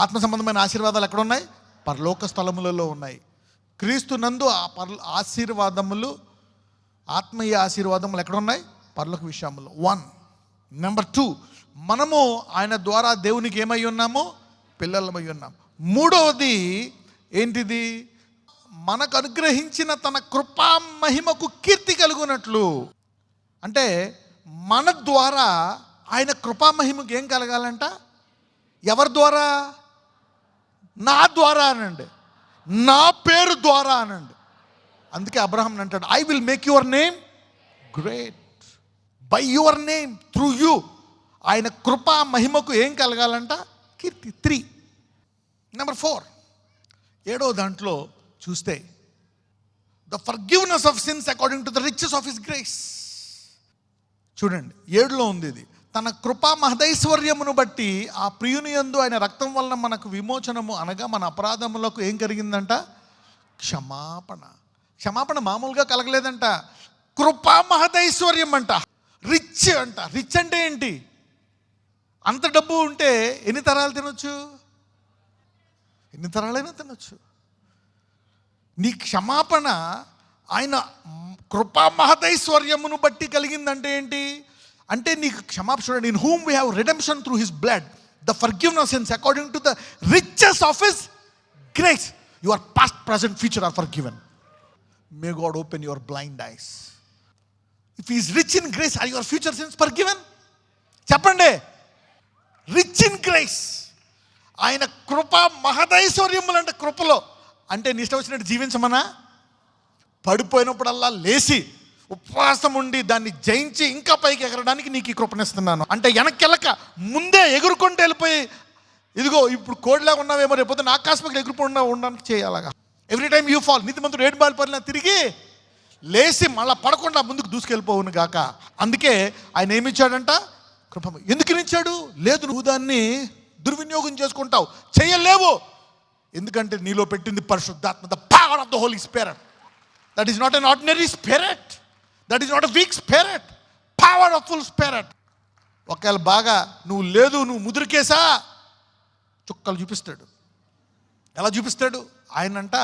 ఆత్మ సంబంధమైన ఆశీర్వాదాలు ఎక్కడ ఉన్నాయి? పరలోక స్థలములలో ఉన్నాయి. క్రీస్తు నందు ఆ ఆశీర్వాదములు, ఆత్మీయ ఆశీర్వాదములు ఎక్కడ ఉన్నాయి? పరలోక విషయములు. 1. నెంబర్ 2, మనము ఆయన ద్వారా దేవునికి ఏమై ఉన్నాము? పిల్లలమై ఉన్నాము. 3వది ఏంటిది? మనకు అనుగ్రహించిన తన కృపా మహిమకు కీర్తి కలుగునట్లు. అంటే మన ద్వారా ఆయన కృపా మహిమకు ఏం కలగాలంట? ఎవరి ద్వారా? నా ద్వారా అనండి, నా పేరు ద్వారా అనండి. అందుకే అబ్రహాం అంటాడు, I will make your name great by your name, through you. ఆయన కృపా మహిమకు ఏం కలగాలంట? కీర్తి. 3. నెంబర్ 4, 7వ దాంట్లో చూస్తే, the forgiveness of since according to the riches of his grace. చూడండి 7లో ఉంది ఇది. తన కృపా మహదైశ్వర్యమును బట్టి ఆ ప్రియుని యందు ఆయన రక్తం వలన మనకు విమోచనము, అనగా మన అపరాధములకు ఏం కలిగిందంట? క్షమాపణ. క్షమాపణ మామూలుగా కలగలేదంట, కృపా మహదైశ్వర్యం అంట. రిచ్ అంట. రిచ్ అంటే ఏంటి? అంత డబ్బు ఉంటే ఎన్ని తరాలు తినొచ్చు? ఎన్ని తరాలైనా తినొచ్చు. నీ క్షమాపణ ఆయన కృపా మహదైశ్వర్యమును బట్టి కలిగిందంటే ఏంటి? అంటే నీకు క్షమాపణ. చూడండి, in whom we have redemption through his blood, the forgiveness sins according to the riches of his grace. Your past, present, future are forgiven. May God open your blind eyes. If he is rich in grace, are your future sins forgiven? చెప్పండి. Rich in grace. ఆయన కృప మహదైశ్వర్యములు అంటే కృపలో. అంటే నీ ఇష్టం వచ్చినట్టు జీవించమనా? పడిపోయినప్పుడల్లా లేచి ఉపవాసం ఉండి దాన్ని జయించి ఇంకా పైకి ఎగరడానికి నీకు ఈ కృపనిస్తున్నాను. అంటే వెనక్కెళ్ళక ముందే ఎగురుకుంటూ వెళ్ళిపోయి, ఇదిగో ఇప్పుడు కోడిలాగా ఉన్నావేమో, రేపు ఆకాశంకి ఎగురుకుండా ఉండడానికి చేయాలగా. Every time you fall. నీతిమంతుడు 7 బాలు పడినా తిరిగి లేచి మళ్ళీ పడకుండా ముందుకు దూసుకెళ్ళిపోవును గాక. అందుకే ఆయన ఏమిచ్చాడంట? కృప. ఎందుకు ఇచ్చాడు? లేదు, నువ్వు దాన్ని దుర్వినియోగం చేసుకుంటావు, చేయలేవు. ఎందుకంటే నీలో పెట్టింది పరిశుద్ధాత్మ, the power of the holy spirit. That is not an ordinary spirit, that is not a weak spirit, power of full spirit. ఒకవేళ బాగా నువ్వు లేదు, నువ్వు ముదురుకేసా, చుక్కలు చూపిస్తాడు. ఎలా చూపిస్తాడు? ఆయనంట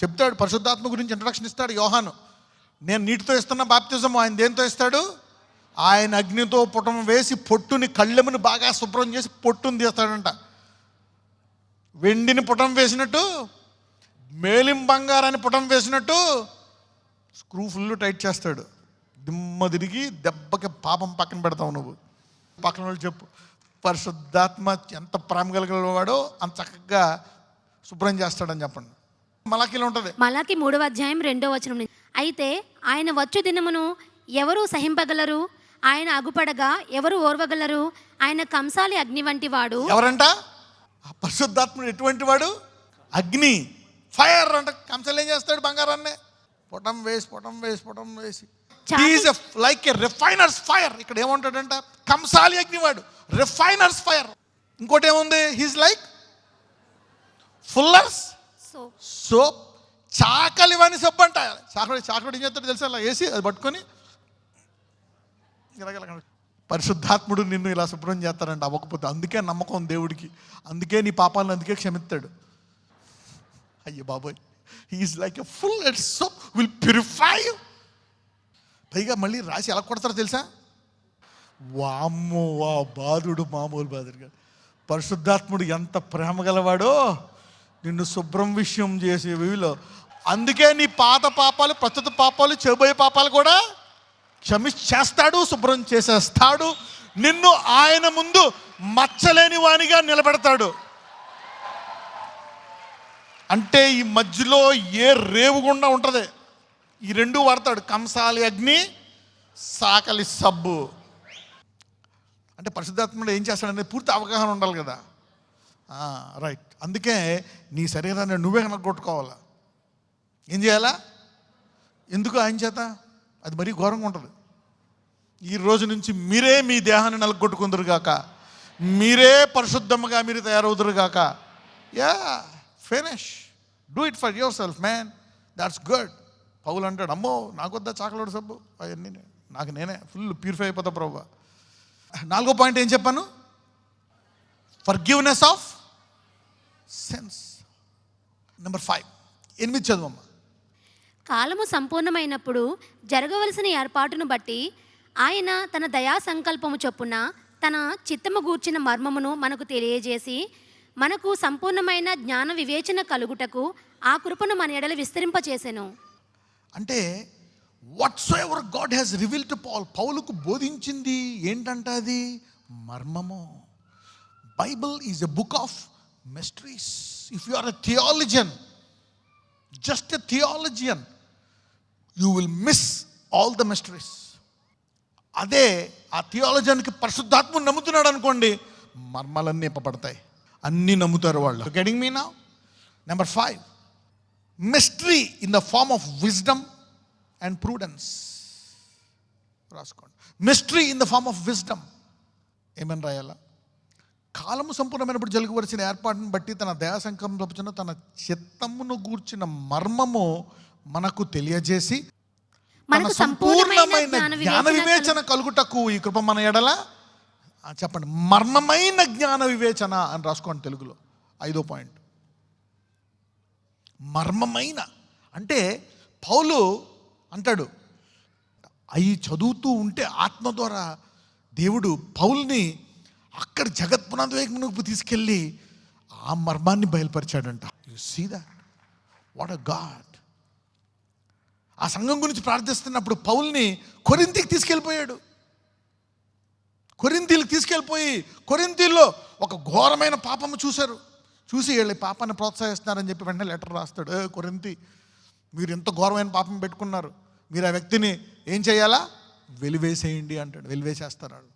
చెప్తాడు, పరిశుద్ధాత్మ గురించి ఇంట్రడక్షన్ ఇస్తాడు యోహాను. నేను నీటితో ఇస్తున్న బాప్తిజం, ఆయన దేంతో ఇస్తాడు? ఆయన అగ్నితో పుటం వేసి పొట్టుని, కళ్ళెముని బాగా శుభ్రం చేసి పొట్టుని తీస్తాడంట. వెండిని పుటం వేసినట్టు, మేలిం బంగారాన్ని పుటం వేసినట్టు స్క్రూ ఫుల్ టైట్ చేస్తాడు. దిమ్మ తిరిగి దెబ్బకి పాపం పక్కన పెడతావు నువ్వు. పక్కన వాళ్ళు చెప్పు, పరిశుద్ధాత్మ ఎంత ప్రేమ కలిగినవాడో అంత చక్కగా శుభ్రం చేస్తాడని చెప్పండి. మలాకీలో ఉంటుంది, మలాకీ 3వ అధ్యాయం 2వ వచనం. అయితే ఆయన వచ్చు దినమును ఎవరు సహింపగలరు? ఆయన అగుపడగా ఎవరు ఓర్వగలరు? ఆయన కంసాలి అగ్ని వంటి వాడు. ఎవరంట? పరిశుద్ధాత్ముడు ఎటువంటి వాడు? అగ్ని, ఫైర్ అంట. కంసాలు ఏం చేస్తాడు? బంగారాన్ని పొటం వేసి he's like a refiner's fire. ఇక్కడ ఏమంటాడంట? కంసాలి అగ్నివాడు, రిఫైనర్స్ ఫైర్. ఇంకోటి ఏముంది? He's like fuller's soap. చాకలి వాని సబ్బు అంట. చాకలి ఏం చేస్తాడు తెలుసా? అలా వేసి అది పట్టుకొని పరిశుద్ధాత్ముడు నిన్ను ఇలా శుభ్రం చేస్తాడంట అవ్వకపోతే. అందుకే నమ్మకం దేవుడికి, అందుకే నీ పాపాలను అందుకే క్షమిస్తాడు. అయ్యో బాబోయ్, he is like a full soap will purify you. పైగా మళ్ళీ రాసి ఎలా కొడతారో తెలుసా? వామ్మో, వా బాధుడు మామూలు బాధుడు. పరిశుద్ధాత్ముడు ఎంత ప్రేమ గలవాడో నిన్ను శుభ్రం విషయం చేసే వీలో. అందుకే నీ పాత పాపాలు, ప్రస్తుత పాపాలు, చేయబోయే పాపాలు కూడా క్షమించేస్తాడు, శుభ్రం చేసేస్తాడు. నిన్ను ఆయన ముందు మచ్చలేని వానిగా నిలబెడతాడు. అంటే ఈ మధ్యలో ఏ రేవు గుండా ఉంటుంది, ఈ రెండు వాడతాడు. కంసాలి అగ్ని, సాకలి సబ్బు. అంటే పరిశుద్ధాత్ముడు ఏం చేస్తాడనేది పూర్తి అవగాహన ఉండాలి కదా. రైట్. అందుకే నీ శరీరాన్ని నువ్వే నలగొట్టుకోవాలా. ఏం చేయాలా? ఎందుకు? ఆయన చేత. అది మరీ ఘోరంగా ఉంటుంది. ఈ రోజు నుంచి మీరే మీ దేహాన్ని నలగొట్టుకుందరు గాక, మీరే పరిశుద్ధముగా మీరు తయారవుదురు గాక. Yeah, finish. Do it for yourself man. That's good. Paul అంటాడు, అమ్మో నాకొద్దా చాకలోడు సబ్బు, అవన్నీ నాకు నేనే ఫుల్ ప్యూరిఫై అయిపోతా ప్రభు. 4వ పాయింట్ ఏం చెప్పాను? Forgiveness of sense. నెంబర్ 5, 8 చదవమ్మా. కాలము సంపూర్ణమైనప్పుడు జరగవలసిన ఏర్పాటును బట్టి ఆయన తన దయా సంకల్పము చొప్పున తన చిత్తము గూర్చిన మర్మమును మనకు తెలియజేసి మనకు సంపూర్ణమైన జ్ఞాన వివేచన కలుగుటకు ఆ కృపను మన ఎడల విస్తరింపచేసెను. అంటే whatsoever God has revealed to Paul, పౌలుకు బోధించింది ఏంటంట అది మర్మము. Bible is a book of mysteries. If you are a theologian, just a theologian, you will miss all the mysteries. అదే ఆ థియాలజీకి పరిశుద్ధాత్మను నమ్ముతున్నాడు అనుకోండి, మర్మాలన్నీ ఇప్పబడతాయి, అన్నీ నమ్ముతారు వాళ్ళు. Getting me now? Number 5, mystery in the form of wisdom and prudence. రాసుకోండి, mystery in the form of wisdom. ఏమని రాయాలా? కాలము సంపూర్ణమైనప్పుడు జరగవలసిన ఏర్పాటును బట్టి తన దయా సంకల్పమున తన చిత్తమును గూర్చిన మర్మము మనకు తెలియజేసి మనకు సంపూర్ణమైన జ్ఞాన వివేచన కలుగుటకు ఈ కృప మన ఎడల. చెప్పండి, మర్మమైన జ్ఞాన వివేచన అని రాసుకోండి తెలుగులో. 5వ పాయింట్, మర్మమైన. అంటే పౌలు అంటాడు, అవి చదువుతూ ఉంటే ఆత్మ ద్వారా దేవుడు పౌల్ని అక్కడ జగత్పునాదివైపు తీసుకెళ్ళి ఆ మర్మాన్ని బయలుపరిచాడంట. You see that? What a God. ఆ సంఘం గురించి ప్రార్థిస్తున్నప్పుడు పౌల్ని కొరింథీకి తీసుకెళ్ళిపోయాడు. కొరింథీలకు తీసుకెళ్ళిపోయి కొరింథీల్లో ఒక ఘోరమైన పాపము చూశారు. చూసి వీళ్ళ పాపాన్ని ప్రోత్సహిస్తున్నారని చెప్పి వెంటనే లెటర్ రాస్తాడు. కొరింథీ, మీరు ఎంత ఘోరమైన పాపం పెట్టుకున్నారు, మీరు ఆ వ్యక్తిని ఏం చేయాలా? వెలివేసేయండి అంటాడు. వెలివేసేస్తారు వాళ్ళు.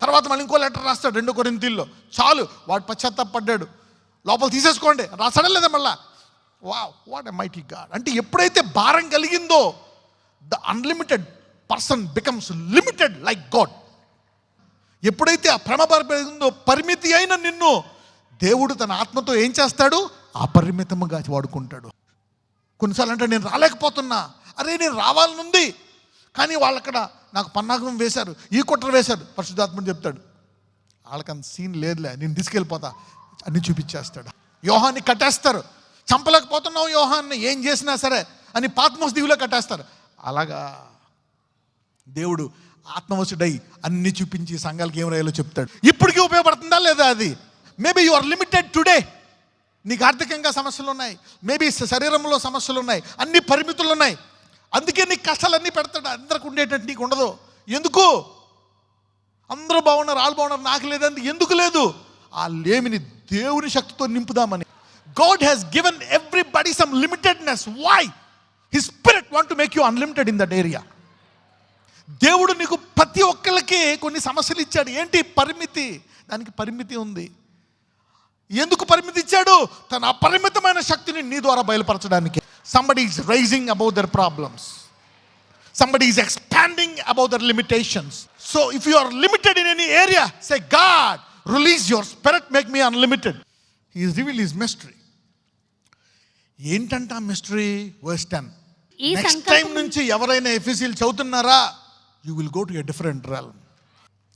తర్వాత మళ్ళీ ఇంకో లెటర్ రాస్తాడు 2 కొరింథీల్లో. చాలు, వాడు పశ్చాత్తాపడ్డాడు, లోపల తీసేసుకోండి రాసాడా లేదా మళ్ళా? Wow, what a mighty God. అంటే ఎప్పుడైతే భారం కలిగిందో, the unlimited person becomes limited like God. ఎప్పుడైతే ఆ భ్రమ పెరిగిందో, పరిమితి అయిన నిన్ను దేవుడు తన ఆత్మతో ఏం చేస్తాడు? అపరిమితముగా వాడుకుంటాడు. కొన్నిసార్లు అంటే నేను రాలేకపోతున్నా, అరే నేను రావాలనుంది, కానీ వాళ్ళక్కడ నాకు పన్నాగం వేశారు, ఈ కుట్ర వేశారు. పరిశుద్ధాత్ముడు చెప్తాడు, వాళ్ళకంత సీన్ లేదులే, నేను తీసుకెళ్ళిపోతా అన్ని చూపించేస్తాడు. యోహాన్ని కట్టేస్తారు, చంపలేకపోతున్నావు యోహాన్ని, ఏం చేసినా సరే అని పాత్మోస్ దీవిలో కట్టేస్తారు. అలాగా దేవుడు ఆత్మవశుడై అన్ని చూపించి సంఘాలకి ఏం రాయాలో చెప్తాడు. ఇప్పటికీ ఉపయోగపడుతుందా లేదా అది? Maybe you are limited today. నీకు ఆర్థికంగా సమస్యలు ఉన్నాయి, మేబీ శరీరంలో సమస్యలు ఉన్నాయి, అన్ని పరిమితులు ఉన్నాయి. అందుకే నీకు కష్టాలన్నీ పెడతాడు. అందరికి ఉండేటట్టు నీకు ఉండదు. ఎందుకు? అందరూ బాగున్నారు, వాళ్ళు బాగున్నారు, నాకు లేదంటే ఎందుకు లేదు? ఆ లేమిని దేవుని శక్తితో నింపుదామని. God has given everybody some limitedness. Why? His spirit want to make you unlimited in that area. దేవుడు నీకు ప్రతి ఒక్కరికి కొన్ని సమస్యలు ఇచ్చాడు. ఏంటి? పరిమితి. దానికి పరిమితి ఉంది. ఎందుకు పరిమితి ఇచ్చాడు? తన అపరిమితమైన శక్తిని నీ ద్వారా బయలుపరచడానికి. Somebody is rising above their problems. Somebody is expanding above their limitations. So if you are limited in any area, say, God, release your spirit, make me unlimited. He has revealed his mystery. ఏంటంట mystery? Verse 10. Next time నుంచి ఎవరైనా ఎఫెసీలు చదువుతున్నారా, you will go to a different realm.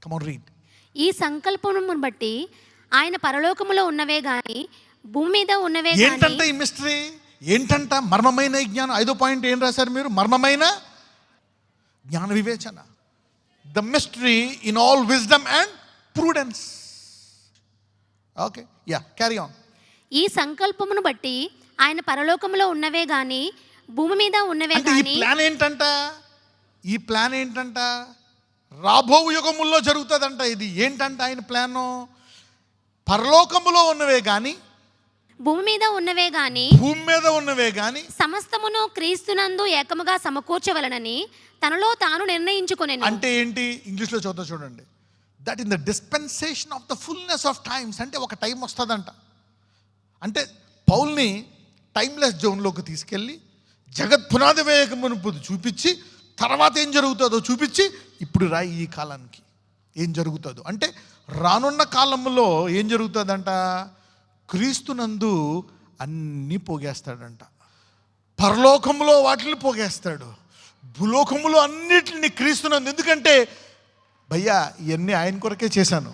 Come on read. ఈ సంకల్పమును బట్టి ఆయన పరలోకములో ఉన్నవే గాని భూమి మీద ఉన్నవే గాని. ఏంటంట ఈ మిస్టరీ? ఏంటంట? మర్మమైన జ్ఞానం. 5వ పాయింట్ ఏం రాశారు మీరు? మర్మమైన జ్ఞాన వివేచన. The mystery in all wisdom and Prudence. Okay, yeah, carry on. ఈ సంకల్పమును బట్టి ఆయన పరలోకములో ఉన్నవే గాని భూమి మీద ఉన్నవే గాని. ఈ ప్లాన్ ఏంటంట? ఈ ప్లాన్ ఏంటంట? రాబో యుగముల్లో జరుగుతుందంట. ఇది ఏంటంట ఆయన ప్లాను? పరలోకములో ఉన్నవే గాని భూమి మీద ఉన్నవే గాని భూమి మీద ఉన్నవే గాని సమస్తమును క్రీస్తునందు ఏకముగా సమకూర్చవలనని తనలో తాను నిర్ణయించుకొనెను. అంటే ఏంటి? ఇంగ్లీష్లో చదువుతా చూడండి. That in the dispensation of the fullness of times. అంటే ఒక టైం వస్తుందంట. అంటే పౌల్ని టైమ్లెస్ జోన్లోకి తీసుకెళ్ళి జగత్ పునాది వేయకమునుపు చూపించి, తర్వాత ఏం జరుగుతుందో చూపించి, ఇప్పుడు రాయి ఈ కాలానికి ఏం జరుగుతుందో. అంటే రానున్న కాలంలో ఏం జరుగుతుందంట? క్రీస్తునందు అన్నీ పోగేస్తాడంట. పరలోకంలో వాటిని పోగేస్తాడు, భూలోకములో అన్నిటిని క్రీస్తునందు. ఎందుకంటే భయ్యా ఇవన్నీ ఆయన కొరకే చేశాను.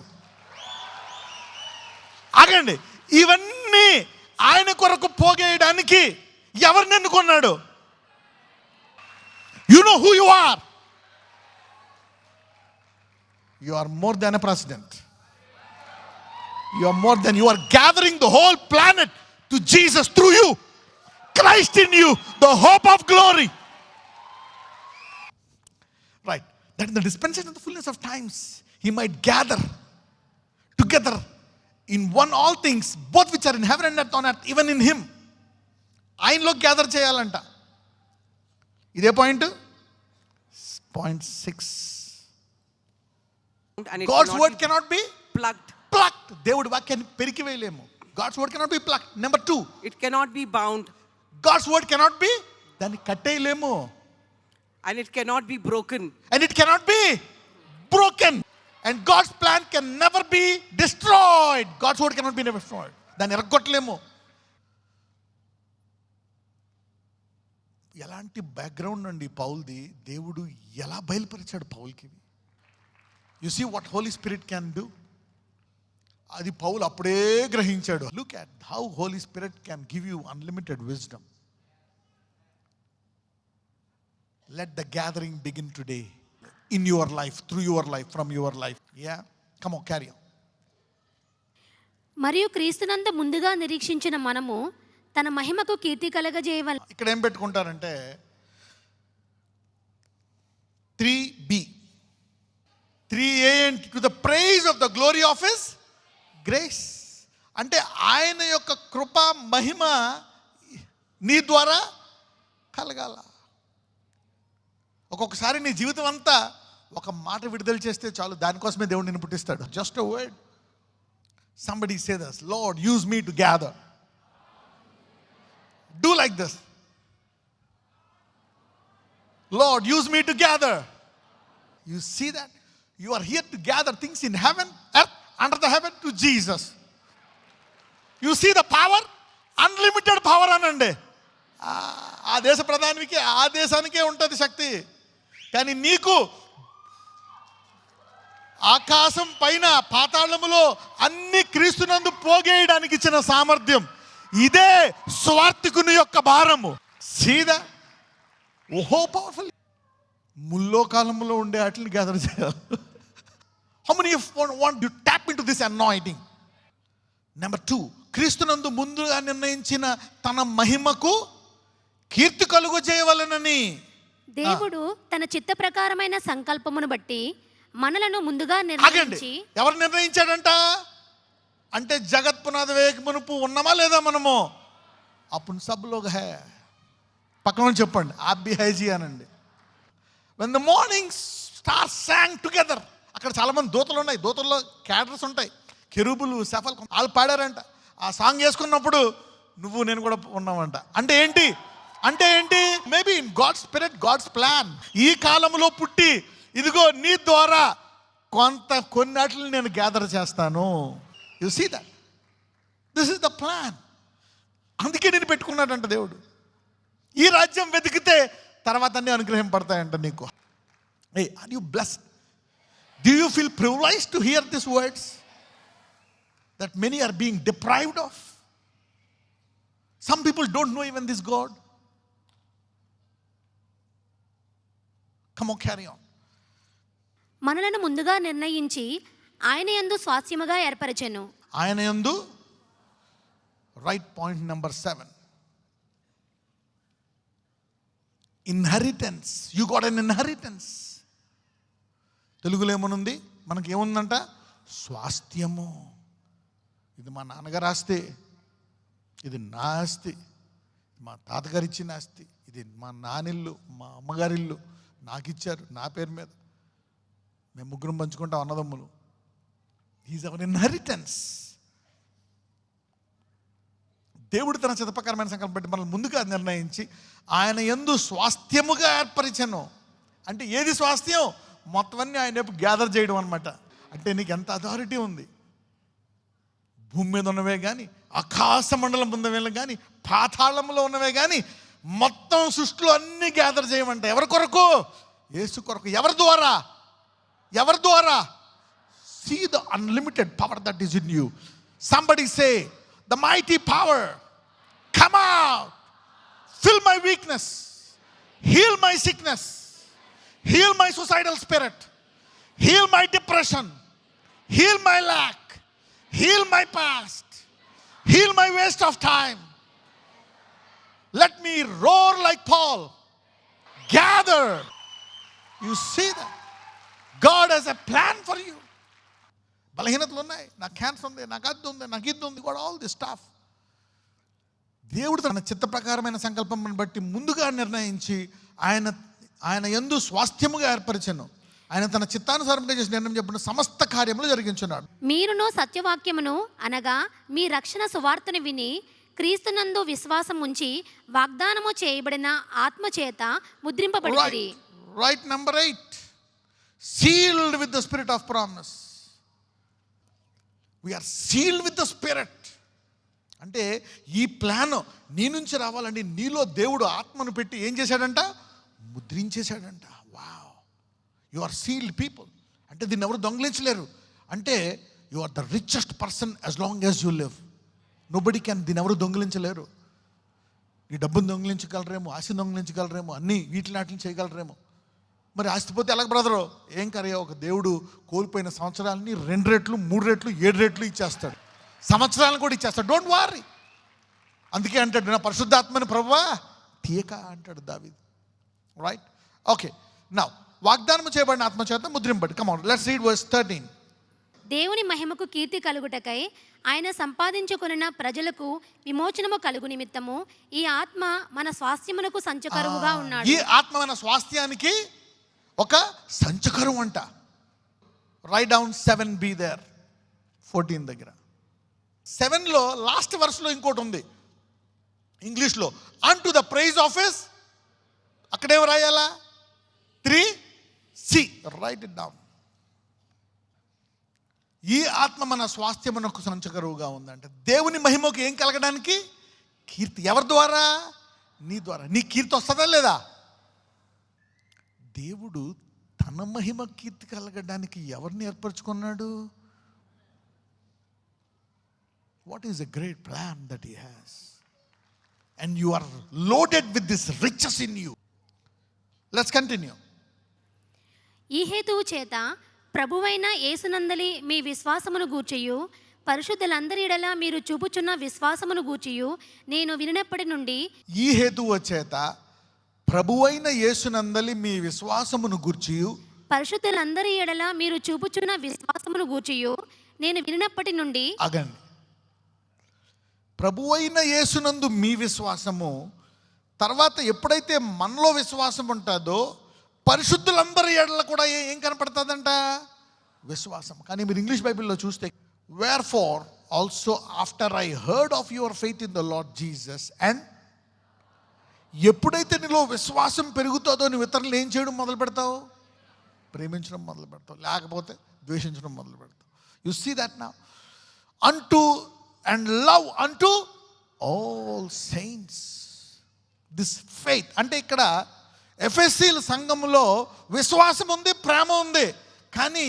ఆగండి, ఇవన్నీ అందరినీ ఆయన కొరకు పోగేయడానికి ఎవరిని ఎన్నుకున్నాడు? You know who you are. You are more than a president. You are more than, you are gathering the whole planet to Jesus through you. Christ in you, the hope of glory. Right. That in the dispensation of the fullness of times, he might gather together in one all things, both which are in heaven and on earth, even in him. ఆయనలో gather చేయాలంట. ఇదే point. Point 6. And it God's cannot word be cannot be plucked. plucked. దేవుడి వాక్యాన్ని పెరికి వేయలేము. God's word cannot be plucked. Number 2, It cannot be bound. God's word cannot be, దాన్ని కట్టేయలేము. And it cannot be broken. And it cannot be broken. And God's plan can never be destroyed. God's word cannot be never destroyed. దాన్ని ఎరగొట్టలేము. ఎలాంటి background అండి పౌల్ది. దేవుడు ఎలా బయలుపరిచాడు పౌల్కి. You see what holy spirit can do. అది Paul అప్పుడే గ్రహించాడు. Look at how holy spirit can give you unlimited wisdom. Let the gathering begin today in your life, through your life, from your life. Yeah, come on, carry on. మరియు క్రీస్తునందు ముందుగా నిరీక్షించిన మనము తన మహిమకు కీర్తి కలగజేయవల. ఇక్కడ ఏం పెట్టుకుంటారంటే 3b, 3a, to the praise of the glory of his grace. అంటే ఆయన యొక్క కృప మహిమ నీ ద్వారా కలగాల. ఒక్కొక్కసారి నీ జీవితం అంతా ఒక మాట విడుదల చేస్తే చాలు, దానికోసమే దేవుడు నిన్ను పుట్టిస్తాడు. Just a word. Somebody say this, lord use me to gather. Do like this. Lord, use me to gather. You see that? You are here to gather things in heaven, earth, under the heaven to Jesus. You see the power? Unlimited power అనండి. ఆ దేశ ప్రధానికి ఆ దేశానికే ఉంటుంది శక్తి. కానీ నీకు ఆకాశం పైన పాతాళములో అన్ని క్రీస్తునందు పోగేయడానికి ఇచ్చిన సామర్థ్యం ఇదే. స్వార్థికుని యొక్క భారము. సీదా ఓహో పవర్ఫుల్. ముల్లోకాలంలో ఉండే వాటిని గ్యాదర్ చేయాలి. How many want to tap into this anointing? Number 2, క్రీస్తునందు ముందుగా నిర్ణయించిన తన మహిమకు కీర్తి కలుగు చేయవలెనని. దేవుడు తన చిత్త ప్రకారమైన సంకల్పమును బట్టి మనలను ముందుగా ఆగండి. నిర్ణయించి. ఎవరు నిర్ణయించాడంట? అంటే జగత్ పునాది వేయక మునుపు ఉన్నామా లేదా మనము? అప్పుడు సబ్ లోగ్ హై. పక్కన చెప్పండి, ఆప్ బి హైజీ అనండి. When the morning stars song together. అక్కడ చాలా మంది దూతలు ఉన్నాయి. దూతల్లో క్యాడర్స్ ఉంటాయి, కెరూబులు, సెఫల్. వాళ్ళు పాడారంట. ఆ సాంగ్ వేసుకున్నప్పుడు నువ్వు నేను కూడా ఉన్నామంట. అంటే ఏంటి? అంటే ఏంటి? Maybe in God's spirit, God's plan. ఈ కాలంలో పుట్టి ఇదిగో నీ ద్వారా కొన్నిటిని నేను గ్యాదర్ చేస్తాను. You see that? This is the plan. అందుకే నేను పెట్టుకున్నాడంట దేవుడు. ఈ రాజ్యం వెతికితే తర్వాత అన్ని అనుగ్రహం పడతాయంట నీకు. Eh, are you blessed? Do you feel privileged to hear this words that many are being deprived of? Some people don't know even this God. Come on, carry on. మనలను ముందుగా నిర్ణయించి ఆయన యందు స్వాస్థ్యముగా ఏర్పరచెను. ఆయన యందు, right point number 7. Inheritance. You got N inheritance. తెలుగులో ఏమనుంది? మనకి ఏముందంట? స్వాస్థ్యము. ఇది మా నాన్నగారు ఆస్తి, ఇది నా ఆస్తి, మా తాతగారు ఇచ్చిన ఆస్తి, ఇది మా నానిల్లు, మా అమ్మగారిల్లు నాకు ఇచ్చారు నా పేరు మీద. మేము ముగ్గురం పంచుకుంటాం అన్నదమ్ములు. Is our inheritance. దేవుడు తన చిత్తప్రకారమైన సంకల్పం పెట్టి మనల్ని ముందుగా నిర్ణయించి ఆయన యందు స్వాస్థ్యముగా ఏర్పరిచను. అంటే ఏది స్వాస్థ్యం? మొత్తం అన్నీ ఆయన వైపు గ్యాదర్ చేయడం అనమాట. అంటే నీకు ఎంత అథారిటీ ఉంది. భూమి మీద ఉన్నవే కానీ, ఆకాశ మండలం ఉన్నవే కానీ, పాతాళంలో ఉన్నవే కానీ, మొత్తం సృష్టిలో అన్ని గ్యాదర్ చేయమంట. ఎవరి కొరకు? యేసు కొరకు. ఎవరి ద్వారా? ఎవరి ద్వారా? See the unlimited power that is in you. Somebody say the mighty power. Come out. Fill my weakness. Heal my sickness. Heal my suicidal spirit. Heal my depression. Heal my lack. Heal my past. Heal my waste of time. Let me roar like Paul. Gather. You see that? God has a plan for you. బలహీనతలు ఉన్నాయి, నాకు cancer ఉంది, నాకు అది ఉంది, నాకు ఇది ఉంది, కూడా ఆల్ దిస్ స్టాఫ్. దేవుడు తన చిత్త ప్రకారమైన సంకల్పం బట్టి ముందుగా నిర్ణయించి ఆయన యందు స్వాస్థ్యముగా ఏర్పరిచెను. ఆయన తన చిత్తానుసారంగా చేసి నిర్ణయం చెప్పిన సమస్త కార్యములు జరిగించున్నాడు. మీరును సత్యవాక్యమును అనగా మీ రక్షణ సువార్తను విని క్రీస్తునందు విశ్వాసం ఉంచి వాగ్దానము చేయబడిన ఆత్మ చేత ముద్రింపబడిరి. Right, number 8, sealed with the spirit of promise. We are sealed with the Spirit. అంటే ఈ ప్లాన్ నీ నుంచి రావాలండి. నీలో దేవుడు ఆత్మను పెట్టి ఏం చేశాడంట? ముద్రించేశాడంట. Wow, you are sealed people. అంటే దీన్ని ఎవరు దొంగిలించలేరు. అంటే you are the richest person as long as you live. Nobody can. దీన్ని ఎవరు దొంగిలించలేరు. ఈ డబ్బును దొంగిలించగలరేమో, ఆశను దొంగిలించగలరేమో, అన్నీ వీటిని చేయగలరేమో. మరి ఆస్తిపోతే ఎలాగ బ్రదరు? ఏం కర్య, ఒక దేవుడు కోల్పోయిన సంవత్సరాలని 2 రెట్లు 3 రెట్లు 7 రెట్లు ఇచ్చేస్తాడు. సంవత్సరాలను కూడా ఇచ్చేస్తాడు. డోంట్ వారీ. అందుకే అంటాడు, నా పరిశుద్ధాత్మని ప్రభువా తీయక అంటాడు దావీదు. Right, okay. నౌ వాగ్దానం చేయబడిన ఆత్మ చేత ముద్రింపబడి. Come on, let's read verse 13. దేవుని మహిమకు కీర్తి కలుగుటకై ఆయన సంపాదించుకొనిన ప్రజలకు విమోచనము కలుగు నిమిత్తము ఈ ఆత్మ మన స్వాస్థ్యమునకు సంచకరువుగా ఉన్నాడు. ఈ ఆత్మ మన స్వాస్థ్యానికి ఒక సంచకరం అంట. రైట్ డౌన్ 7b దేర్, 14 దగ్గర. 7లో లాస్ట్ వర్స్లో ఇంకోటి ఉంది ఇంగ్లీష్లో. Unto the praise of his, అక్కడేమో రాయాలా? 3c. Right it down. ఈ ఆత్మ మన స్వాస్థ్యమునకు సంచకరువుగా ఉందంటే దేవుని మహిమకు ఏం కలగడానికి? కీర్తి. ఎవరి ద్వారా? నీ ద్వారా. నీ కీర్తి వస్తుందా లేదా? దేవుడు తన మహిమ కీర్తి కలగడానికి ఎవరిని ఏర్పరచుకున్నాడు? What is a great plan that he has. And you are loaded with this riches in you. Let's continue. ఈ హేతువు చేత ప్రభువైన యేసునందలి మీ విశ్వాసమును గూర్చియు పరిశుద్ధులందరి ఎడల మీరు చూపుచున్న విశ్వాసమును గూర్చియు నేను వినినప్పటి నుండి. ఈ హేతువు చేత ప్రభువైన యేసునందలి మీ విశ్వాసమును గూర్చియు పరిశుద్ధులందరి ఎడల మీరు చూపుచున్న విశ్వాసమును గూర్చియు నేను వినినప్పటి నుండి. అగండి, ప్రభువైన యేసునందు మీ విశ్వాసము, తర్వాత ఎప్పుడైతే మనలో విశ్వాసం ఉంటుందో పరిశుద్ధులందరి ఎడల కూడా ఏం కనపడుతుందంట? విశ్వాసం. కానీ మీరు ఇంగ్లీష్ బైబిల్లో చూస్తే, wherefore also after I heard of your faith in the Lord Jesus and. ఎప్పుడైతే నీలో విశ్వాసం పెరుగుతుందో నువ్వు ఇతరులు ఏం చేయడం మొదలు పెడతావు? ప్రేమించడం మొదలు పెడతావు, లేకపోతే ద్వేషించడం మొదలు పెడతావు. You see that now. అంటూ అండ్ లవ్ అంటూ ఆల్ సెయింట్స్. దిస్ ఫెయిత్ అంటే ఇక్కడ ఎఫెసీల సంఘంలో విశ్వాసం ఉంది, ప్రేమ ఉంది, కానీ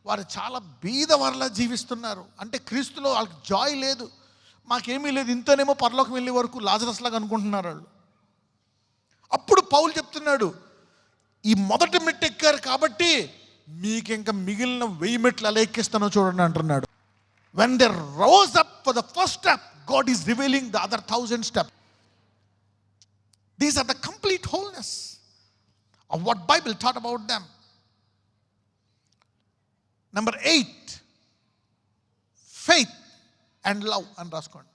వారు చాలా బీద వారిలా జీవిస్తున్నారు. అంటే క్రీస్తులో వాళ్ళకి జాయ్ లేదు, మాకేమీ లేదు, ఇంతనేమో పరలోకం వెళ్ళే వరకు లాజరస్లాగా అనుకుంటున్నారు వాళ్ళు. అప్పుడు పౌలు చెప్తున్నాడు, ఈ మొదటి మెట్టు ఎక్కారు కాబట్టి మీకు ఇంకా మిగిలిన 1000 మెట్లు ఎలా ఎక్కిస్తానో చూడండి అంటున్నాడు. When they rose up for the first step, God is revealing the other 1000 step. These are the complete wholeness of what Bible taught about them. Number 8, faith and love అని రాసుకోండి.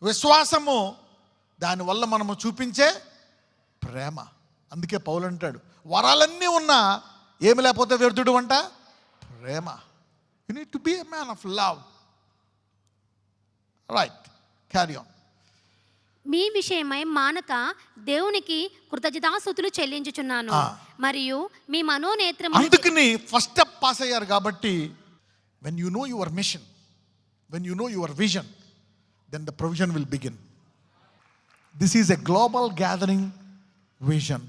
విశ్వాసము, దానివల్ల మనము చూపించే ప్రేమ. అందుకే పౌలు అంటాడు, వరాలన్నీ ఉన్నా ఏమి లేకపోతే వ్యర్థుడు అంట? ప్రేమ. You need to be a man of love. Right, carry on. మీ విషయమై మానక దేవునికి కృతజ్ఞతాస్తుతులు చెల్లించుచున్నాను. మరియు మీ మనోనేత్రము. అందుకని ఫస్ట్ స్టెప్ పాస్ అయ్యారు కాబట్టి, when you know your mission, when you know your vision, then the provision will begin. This is a global gathering vision.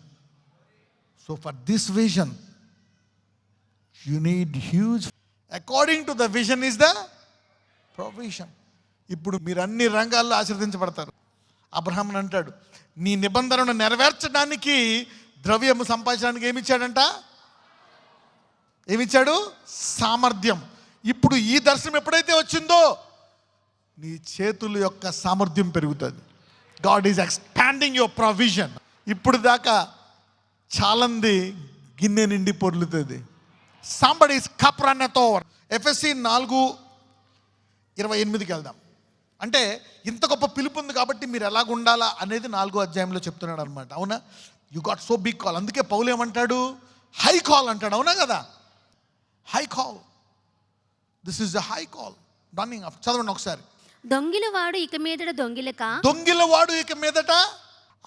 So for this vision you need huge, according to the vision is the provision. ఇప్పుడు మీరు అన్ని రంగాల్లో ఆశీర్వదించబడతారు. Abraham అంటాడు, నీ నిబంధనను నెరవేర్చడానికి ద్రవ్యము సంపాదించడానికి ఏమిచ్చాడంట? ఏమిచ్చాడు? సామర్థ్యం. ఇప్పుడు ఈ దర్శనం ఎప్పుడైతే వచ్చిందో నీ చేతుల యొక్క సామర్థ్యం పెరుగుతుంది. God is expanding your provision. ఇప్పుడు దాకా చాలంది గిన్నె నిండి పొర్లుతుంది. Somebody's cup runneth over. ఎఫెసీ 4:28కి వెళ్దాం. అంటే ఇంత గొప్ప పిలుపు ఉంది కాబట్టి మీరు ఎలాగ ఉండాలా అనేది 4వ అధ్యాయంలో చెప్తున్నాడు అనమాట. అవునా? You got so big call. అందుకే పౌలు ఏమంటాడు? హై కాల్ అంటాడు. అవునా కదా? High call. This is the high call. Running of చదవండి ఒకసారి. దొంగిలవాడు ఇక మీదట దొంగిలక, దొంగిలవాడు ఇక మీదట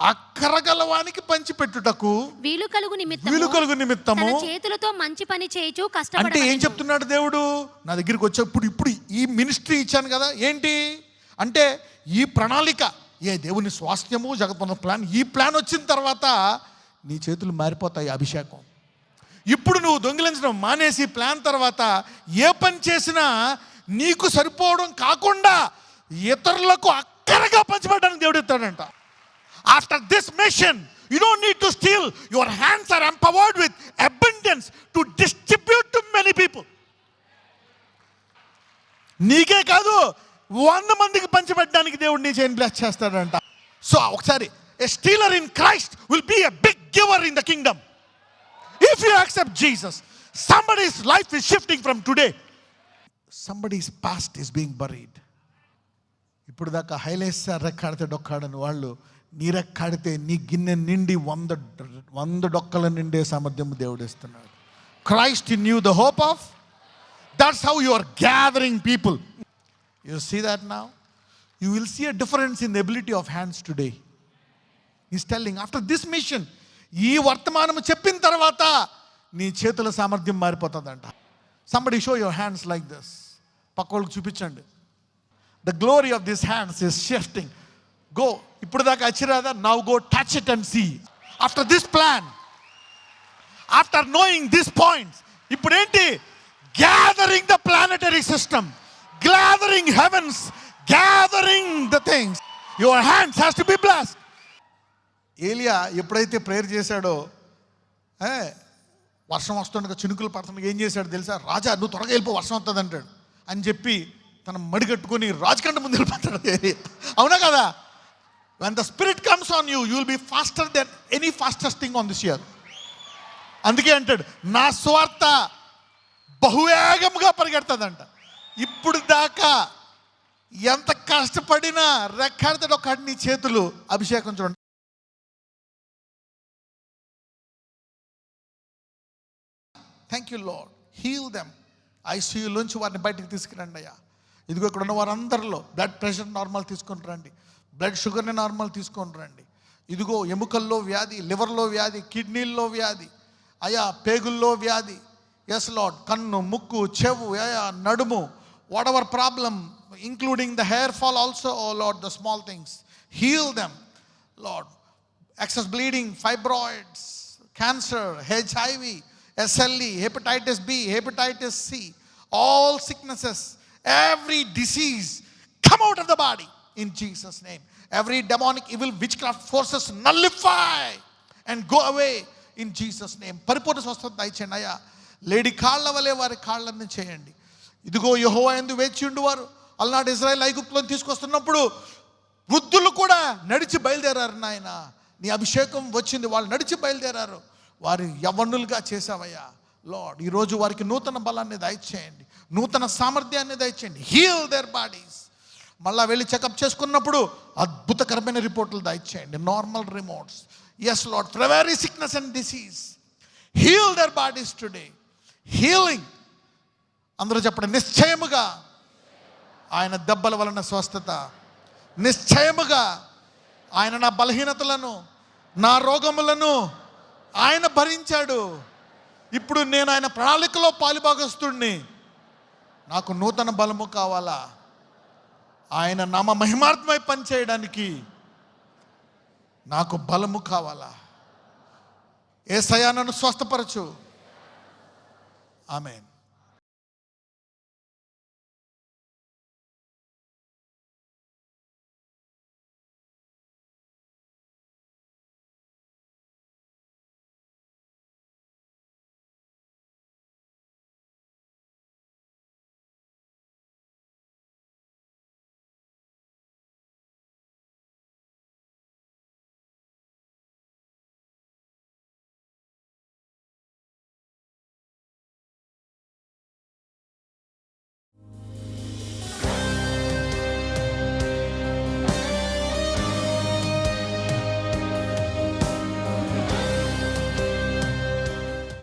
అక్కరగలవానికి పంచిపెట్టుటకు వీలు కలుగు నిమిత్తము తన చేతులతో మంచి పని చేయుచు అంటే కష్టపడవలెను. ఏం చెప్తున్నాడు దేవుడు? నా దగ్గరికి వచ్చేప్పుడు ఇప్పుడు ఈ మినిస్ట్రీ ఇచ్చాను కదా, ఏంటి అంటే ఈ ప్రణాళిక, ఏ దేవుని స్వాస్థ్యము జగత్తున్న ప్లాన్, ఈ ప్లాన్ వచ్చిన తర్వాత నీ చేతులు మారిపోతాయి. అభిషేకం. ఇప్పుడు నువ్వు దొంగిలించడం మానేసి ప్లాన్ తర్వాత ఏ పని చేసినా నీకు సరిపోవడం కాకుండా ఇతరులకు అక్కరగా పంచిపెట్టడానికి దేవుడు ఇస్తాడంట. After this mission you don't need to steal. Your hands are empowered with abundance to distribute to many people. నీకే కాదు 100 మందికి పంచిపెట్టడానికి దేవుడు నీ చేయని బ్లెస్ చేస్తాడంట. సో ఒకసారి, a stealer in Christ will be a big giver in the kingdom. If you accept Jesus, somebody's life is shifting from today. Somebody's past is being buried. ఇప్పుడు దాకా హైలేసా రెక్కాడితే డొక్కాడని వాళ్ళు నీ రెక్కాడితే నీ గిన్నె నిండి 100 డొక్కల నిండే సామర్థ్యం దేవుడు ఇస్తున్నాడు. Christ in you, the hope of. That's how you are gathering people. You see that now? You will see a difference in the ability of hands today. He's telling, after this mission, ఈ వర్తమానం చెప్పిన తర్వాత నీ చేతుల సామర్థ్యం మారిపోతుందంట. Somebody show your hands like this. పక్కోళ్ళకి చూపించండి. The glory of these hands is shifting. Go. ఇప్పుడు దాకా అచ్చిరాదా? Now go touch it and see. After this plan, after knowing these points, ఇప్పుడు ఏంటి? Gathering the planetary system, gathering heavens, gathering the things. Your hands has to be blessed. ఏలియా ఎప్పుడైతే prayer చేశాడో, వర్షం వస్తుండగా చినుకులు పడుతుండగా ఏం చేశాడు తెలుసా? రాజా నువ్వు త్వరగా వెళ్ళిపో, వర్షం వస్తుంది అంటాడు అని చెప్పి తన మడిగట్టుకొని రాజుకంటే ముందు వెళ్ళిపోతాడు. అవునా కదా? When the spirit comes on you, you will be faster than any fastest thing on this earth. అందుకే అంటాడు, నా స్వార్థ బహువేగముగా పరిగెడుతుందంట. ఇప్పుడు దాకా ఎంత కష్టపడినా రెక్కాడితాడు ఒకటి నీ చేతులు. అభిషేకం చూడండి. Thank you lord. Heal them. ఐసీయూలోంచి వారిని బయటకు తీసుకురండి అయ్యా. ఇదిగో ఇక్కడ ఉన్న వారందరిలో బ్లడ్ ప్రెషర్ నార్మల్ తీసుకొని రండి, బ్లడ్ షుగర్ని నార్మల్ తీసుకొని రండి. ఇదిగో ఎముకల్లో వ్యాధి, లివర్లో వ్యాధి, కిడ్నీల్లో వ్యాధి, అయా పేగుల్లో వ్యాధి, ఎస్ లార్డ్, కన్ను, ముక్కు, చెవు, అయా నడుము, whatever problem, including the hair fall also, O Lord, the small things, heal them Lord. Excess bleeding, fibroids, cancer, HIV, SLE, hepatitis B, hepatitis C, all sicknesses, every disease come out of the body in Jesus' name. Every demonic evil witchcraft forces nullify and go away in Jesus' name. పరిపూర్ణ స్వస్థత దయచేయండి అయ్యా. Lady కాళ్ళ వలె వారి కాళ్ళని చేయండి. ఇదిగో యెహోవా యందు వేచి ఉండువారు అలనాడు ఇజ్రాయెల్ ఐగుప్తులో తీసుకొస్తున్నప్పుడు వృద్ధులు కూడా నడిచి బయలుదేరారు. నాయన నీ అభిషేకం వచ్చింది, వాళ్ళు నడిచి బయలుదేరారు. వారి యవ్వనులుగా చేసావయ్యా లార్డ్. ఈరోజు వారికి నూతన బలాన్ని దయచేయండి, నూతన సామర్థ్యాన్ని దయచేయండి. Heal their bodies. మళ్ళా వెళ్ళి చెకప్ చేసుకున్నప్పుడు అద్భుతకరమైన రిపోర్టులు దయచేయండి, normal remotes. Yes Lord, for every sickness and disease heal their bodies today. Healing. అందరూ చెప్పండి, నిశ్చయముగా ఆయన దెబ్బల వలన స్వస్థత, నిశ్చయముగా ఆయన నా బలహీనతలను, నా రోగములను ఆయన భరించాడు. ఇప్పుడు నేను ఆయన ప్రణాళికలో పాలుభాగస్తుడిని. నాకు నూతన బలము కావాలా? ఆయన నామ మహిమార్థమై పనిచేయడానికి నాకు బలము కావాలా? యేసయ్యా నన్ను స్వస్థపరచు. ఆమేన్.